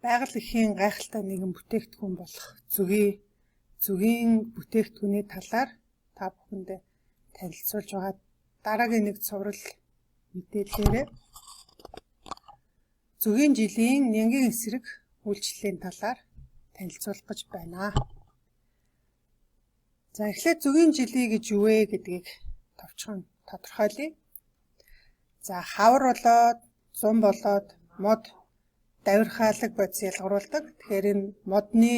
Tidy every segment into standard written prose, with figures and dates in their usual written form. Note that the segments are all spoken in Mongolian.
Байгаль эхийн гайхалтай нэгэн бүтээгдэхүүн болох зүгийн бүтээгдэхүүний талаар та бүхэндээ танилцуулж байгаа дараагийн нэг цуврал мэдээллээрээ зүгийн жилийн нянгийн эсрэг үйлчлэлийн талаар танилцуулах гэж байна. За эхлээд зүгийн жилий гэж юу вэ гэдгийг товчхон тодорхойлъя. За хавар болоод, зун болоод мод давирхаалаг бодис ялгаруулдаг. Тэгэхээр энэ модны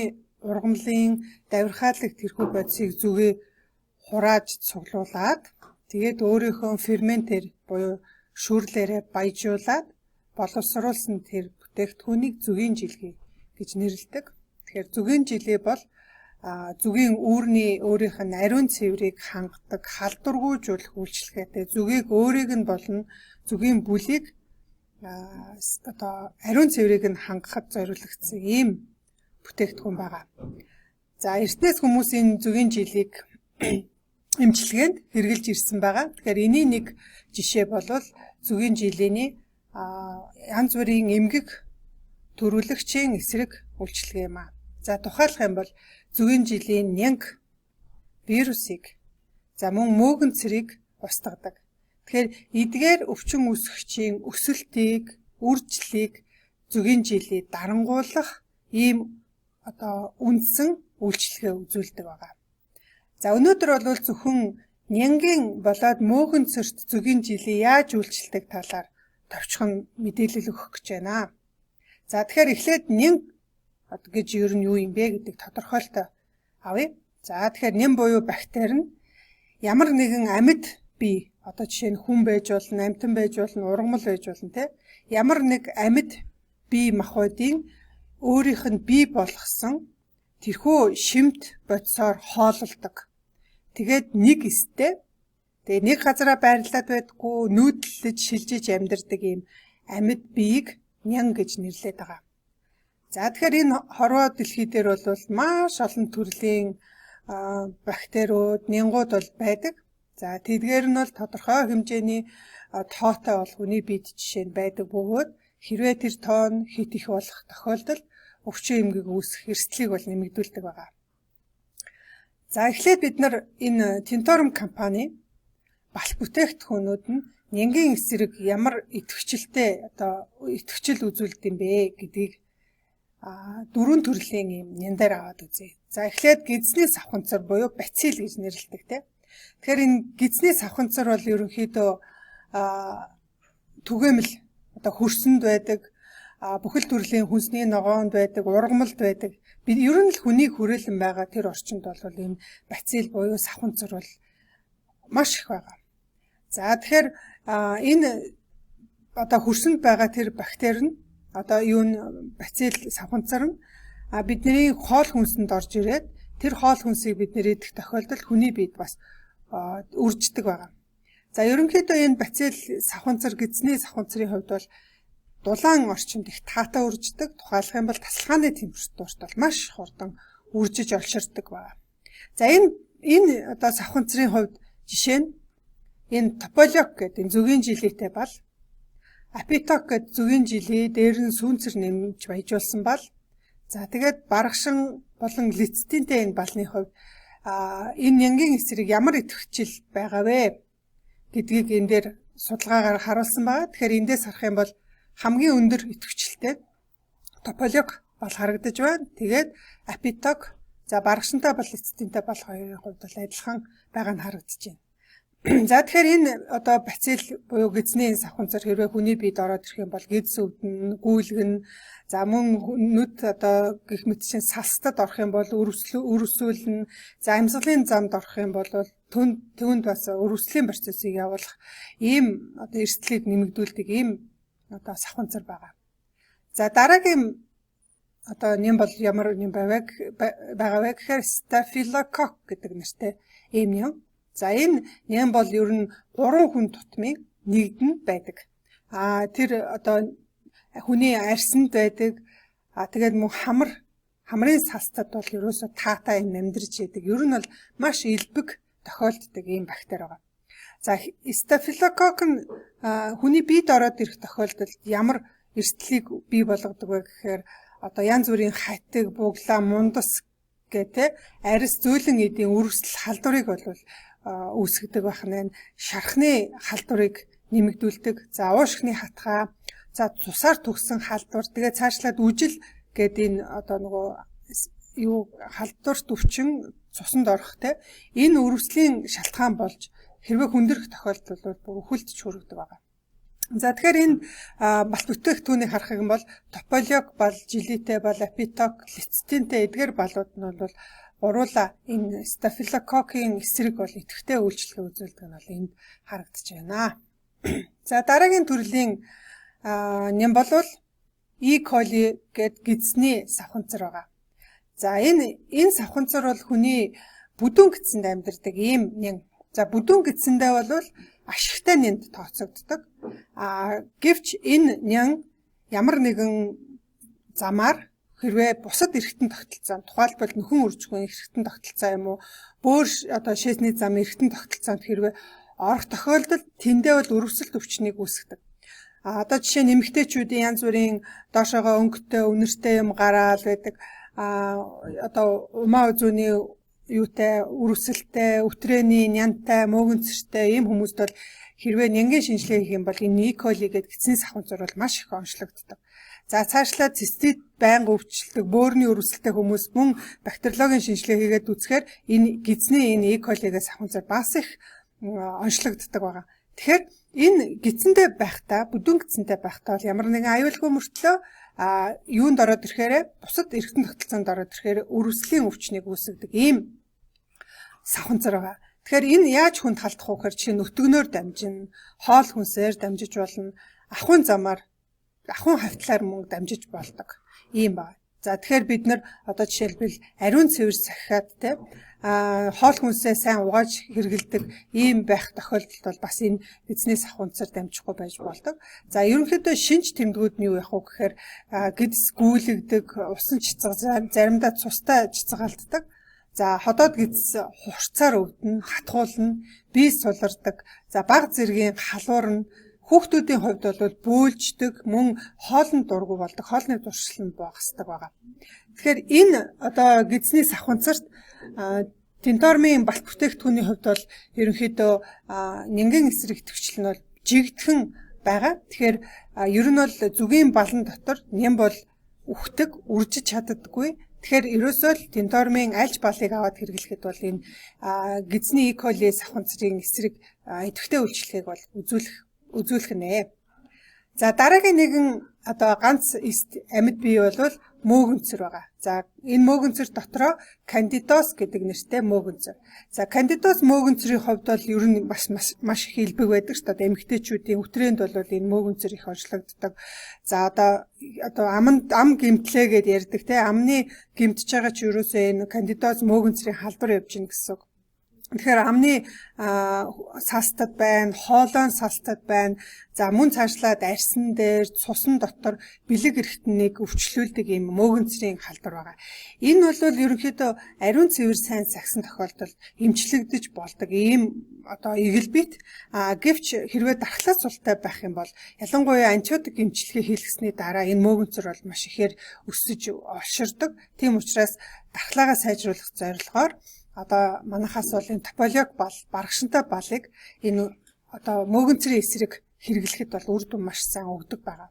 ургамлын давирхаалаг тэрхүү бодисыг зүгээ хурааж цуглуулад тэгээд өөрийнхөө ферментээр буюу шүүрлээрээ баяжуулаад боловсруулсан тэр бүтээгдэхүүнийг зүгийн жилий гэж нэрлэдэг. Тэгэхээр зүгийн жилий бол зүгийн үүрний өөрийнх нь ариун цэврийг хангадаг, халдваргүйжүүлэх үйлчлэгээтэй. Зүгийг өөрийг нь болон зүгийн бүлийг ариун цэврийг нь хангахад зориулагдсан ийм бүтээгдэхүүн байгаа. За эртнээс хүмүүсийн зүгийн жилийг эмчилгээнд хэрэгжилж ирсэн байгаа. Тэгэхээр энэний нэг жишээ бол зүгийн жилийн янз бүрийн эмгэг төрүүлэгчийн эсрэг үйлчлэгээ юм аа. За тухайлах юм бол зүгийн жилийн нянг вирусыг мөн мөөгөн цэрийг устгадаг. Тэгэхээр эдгээр өвчин үүсгэгчийн өсөлтийг, үржлийг зүгийн жилий дарангуулах ийм үндсэн үйлчлэгээ үзүүлдэг байгаа. За өнөөдөр бол зөвхөн нянгийн болоод мөөгөн цэрт зүгийн жилий яаж үйлчлдэг талаар товчхон мэдээлэл өгөх гэж байна. За тэгэхээр эхлээд нянг гэж ер нь юу юм бэ гэдэг тодорхойлолтоо авъя. За тэгэхээр нэм буюу бактери нь ямар нэгэн амьд бие, жишээ нь хүн байж болно, амьтан байж болно, ургамал байж болно те. Ямар нэг амьд бие махбодын өөрийнх нь бий болгосон тэрхүү шимт бодисоор хоололдог. Тэгээд нэг эстэй тэгээ нэг газараа байрлаад байдаггүй, нүүдлэж, шилжиж амьдардаг ийм амьд биеийг нянг гэж нэрлэдэг байгаа. За тэгэхээр энэ хорвоо дэлхий дээр бол маш олон төрлийн бактериуд, нянгууд бол байдаг. За тэдгээр нь бол тодорхой хэмжээний тоотой бол хүний биед жишээ нь байдаг бөгөөд хэрвээ тэр тоо нь хит их болох тохиолдолд өвчин эмгэг үүсэх эрсдлийг бол нэмэгдүүлдэг байгаа. За эхлээд бид нар энэ Тинторм компани балх бүтээгдэхүүнүүд нь нянгийн эсрэг ямар идэвхжэлтэй идэвхжил үзүүлдэг юм бэ гэдгийг дөрвөн төрлийн юм няндар аваад үзье. За эхлээд гидсний савханцар буюу бацил гэж нэрлэдэг тийм. Тэгэхээр энэ гидсний савханцар бол ерөнхийдөө түгээмэл хөрсөнд байдаг, бүхэл төрлийн хүнсний ногоонд байдаг, ургамалд байдаг. Бид ер нь л хүнийг хүрээлэн байгаа тэр орчинд бол энэ бацил буюу савханцар бол маш их байгаа. За тэгэхээр энэ хөрсөнд байгаа тэр бактери нь бацил савханцар нь бидний хоол хүнсэнд орж ирээд тэр хоол хүнсийг бид нэр идэх тохиолдолд хүний биед бас үрждэг байгаа. За ерөнхийдөө энэ бацил савханцар гидсний савханцрын хувьд бол дулаан орчинд их таатай үрждэг. Тухайлах юм бол тасалгааны температурт бол маш хурдан үржиж олширдаг байгаа. За энэ савханцрын хувьд жишээ нь энэ тополек гэдэг энэ зүгийн жилийтэй бол апиток гэдэг зүгийн жилий дээр нь сүүнцэр нэмж баяжуулсан бол за тэгээд баргашин болон лецитинтэй энэ балны хувьд энэ нянгийн эсрэг ямар идэвхжил байгаа вэ гэдгийг энэ дээр судалгаагаар харуулсан байгаа. Тэгэхээр эндээс харах юм бол хамгийн өндөр идэвхжилтэй тополек бол харагдаж байна. Тэгээд апиток баргашинтай бол лецитинтэй бол хоёрын хувьд бол адилхан байгаа нь харагдаж байна. За тэгэхээр энэ бацил буюу гидсний савханцар хэрвээ хүний биед ороод ирэх юм бол гидс өвдөн, гүйлгэн, мөн нүд гэх мэт чинь салстад орох юм бол өрөвсүүлнэ. За амьсгалын замд орох юм бол түүнд бас өрөвслийн процессыг явуулах ийм эрсдлийг нэмэгдүүлдэг ийм савханцар байгаа. За дараагийн нэм бол ямар нэм байгаа вэ гэхээр стафилококк гэдэг нэртэй ийм юм. За энэ нэм бол ер нь 3 хүн тутмын нэгд нь байдаг. Тэр хүний арьсанд байдаг. Тэгээд мөн хамрын салстад бол ерөөсө таатай юм амьдарч байдаг. Ер нь бол маш элбэг тохиолддог ийм бактери байгаа. За стафилококк нь хүний биед ороод ирэх тохиолдолд ямар эрсдлийг бий болгодог вэ гэхээр одоо янз бүрийн хатиг, буглаа, мундас гэдэг арьс зөөлөн эдийн үрсэл халдварыг бол үүсгэдэг байх нь шархны халдварыг нэмэгдүүлдэг. За уушхны хатгаа, за цусаар төгсөн халдвар, тэгээ цаашлаад үжил гэдэг энэ одоо нөгөө халдварт өвчин цусанд орохтой энэ үрслийн шалтгаан болж хэрвээ хүндрэх тохиолдолд бүр үхэлд хүргэдэг байгаа. За тэгэхээр энэ балт бүтээгдэхүүнийг харах юм бол тополог бол, жилитэ бол, апиток, лецитинтэй эдгээр балууд нь бол гуруула энэ стафилококкийн эсрэг бол идэвхтэй үйлчлэгээ үзүүлдэг нь бол энд харагдаж байна. За дараагийн төрлийн нэм болвол E. coli гэд гидсний савханцар байгаа. За энэ савханцар бол хүний бүдүүн гидсэнд амьдардаг ийм нэм. За бүдүүн гидсэндээ бол ашигтай нэнд тооцогддог. Гэвч энэ нян ямар нэгэн замаар хэрвээ бусад эргэтэн тогтолцоонд, тухайлбал нөхөн үржихийн эргэтэн тогтолцоо юм уу, бөөр одоо шээсний зам эргэтэн тогтолцоонд хэрвээ орох тохиолдолд тэндээ бол өрөвсөлт өвчнийг үүсгэдэг. Одоо жишээ нь эмэгтэйчүүдийн янз бүрийн доошоогоо өнгөтэй, үнэртэй юм гараал байдаг. Одоо умаа үзүүний юутай, өрөвсөлттэй, өтрээний, нянтай, мөөгөнцөртэй ийм хүмүүст бол хэрвээ нянгийн шинжилгээ хийх юм бол энэ E. coli гэдэг гидсний савханцар бол маш их онцлогддог. За цаашлаад цистит байнга өвчлөлтөг, бөөрийн өрөвсөлттэй хүмүүс мөн бактериологийн шинжилгээ хийгээд үзэхээр энэ гидсний энэ E. coli-гийн савханцар бас их онцлогддог байгаа. Тэгэхээр энэ гидсэндээ байхдаа, бүдүүн гидсэндээ байхдаа бол ямар нэгэн аюулгүй мөртлөө юунд ороод ирэхээр, бусад эргэтэн тогтолцоонд ороод ирэхээр өрөвслийн өвчнийг үүсгэдэг ийм савханцар байгаа. Тэгэхээр энэ яаж хүнд халдах вэ гэхээр чинь өтгөнөөр дамжина, хоол хүнсээр дамжиж болно, ахуйн замаар, ахуйн хавтлаар мөн дамжиж болдог ийм байна. За тэгэхээр бид нар одоо жишээлбэл ариун цэвэр сахиад те хоол хүнсээ сайн угааж хэргэлдэг ийм байх тохиолдолд бол бас энэ гидсний савханцар дамжихгүй байж болдог. За ерөнхийдөө шинж тэмдгүүд нь юу явах вэ гэхээр гидс гүйлэгдэг, усан цэцэг, заримдаа цустай цэцгэлддэг. За ходоод гидс хурцаар өвдөн, хатгуулна, бие сулардаг. За баг зэргийн халуурна. Хүүхдүүдийн хувьд бол бөөлждөг, мөн хоолнд дургу болдог, хоолны зуршил нь багасдаг байгаа. Тэгэхээр энэ одоо гидсний савханцарт тентормын балт бүтээгдэхүүний хувьд бол ерөнхийдөө нянгийн эсрэг идэвхжил нь бол жигдхэн байгаа. Тэгэхээр ер нь бол зүгийн балан дотор нэм бол үхдэг, үржиж чаддаггүй. Тэгэхээр ерөөсөө л тентормын альж балыг аваад хэрэглэхэд бол энэ гидсний E. coli савханцрын эсрэг идэвхтэй үйлчлэгийг бол үзүүлэх нэ. За дараагийн нэгэн одоо ганц амьд бий бол мөөгөнцөр байгаа. За энэ мөөгөнцөр дотроо кандидоз гэдэг нэртэй мөөгөнцөр. За кандидоз мөөгөнцөрийн хувьд бол ер нь маш их илбэг байдаг шүү дээ. Эмэгтэйчүүдийн өтрээнд бол энэ мөөгөнцөр их онцлогддог. За одоо ам гэмтлээ гэд ярьдаг те, амны гэмтэж байгаа ч ерөөсөө энэ кандидоз мөөгөнцөрийн халдвар явж гин гэсэн. Тэгэхээр амны салтад байна, хоолойн салтад байна. За мөн цаашлаад арьсан дээр, цусан дотор бэлэг эрхтнийг өвчлүүлдэг юм мөөгөнцрийн халдвар байгаа. Энэ бол ерөнхийдөө ариун цэвэр сайн сагсан тохиолдолд эмчлэгдэж болдог ийм одоо эгэлбит. Гэвч хэрвээ дархлаас султай байх юм бол ялангуяа антибиотик эмчилгээ хийлгэсний дараа энэ мөөгөнцөр бол маш ихээр өсөж олширдог. Тийм учраас дархлаагаа сайжруулах зорилгоор одоо манайхаас бол энэ тополог бал, баргашинтай балыг энэ одоо мөөгөнцрийн эсрэг хэрэглэхэд бол үр дүн маш сайн өгдөг байгаа.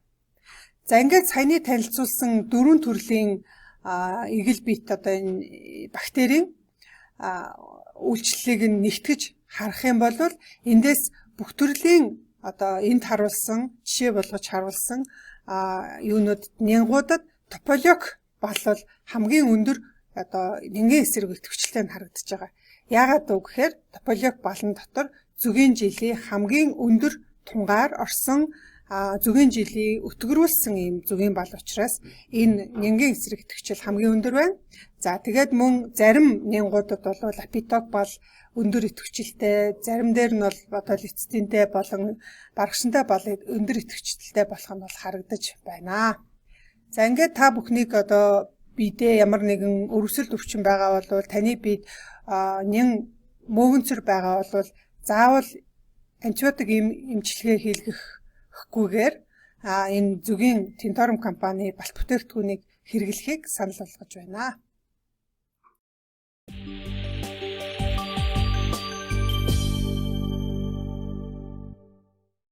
За ингээд саяны танилцуулсан дөрвөн төрлийн эгэл бит одоо энэ бактерийн үйлчлэлийг нэгтгэж харах юм бол эндээс бүх төрлийн одоо энд харуулсан жишээ болгож харуулсан юунууд нянгуудад тополог бал бол хамгийн өндөр одоо нянгийн эсрэг идэвхжэлтэй нь харагдаж байгаа. Яагаад вэ гэхээр тополог балан дотор зүгийн жилийн хамгийн өндөр тунгаар орсон зүгийн жилийн өтгөрүүлсэн ийм зүгийн бал учраас энэ нянгийн эсрэг идэвхжил хамгийн өндөр байна. За тэгээд мөн зарим нянгуудад бол апиток бал өндөр идэвхжилтэй, зарим дээр нь бол одоо лецитинтэй болон баргашинтай бал өндөр идэвхжилтэй болох нь бол харагдаж байна. За ингээд та бүхнийг одоо бидээ ямар нэгэн өрөвсөлт өвчин байгаа бол таны бид нян мөөгөнцөр байгаа бол заавал антибиотик эмчилгээ хийлгэхгүйгээр энэ зүгийн Tintorum компани балт бүтээгдэхүүнийг хэрэглэхийг санал болгож байна.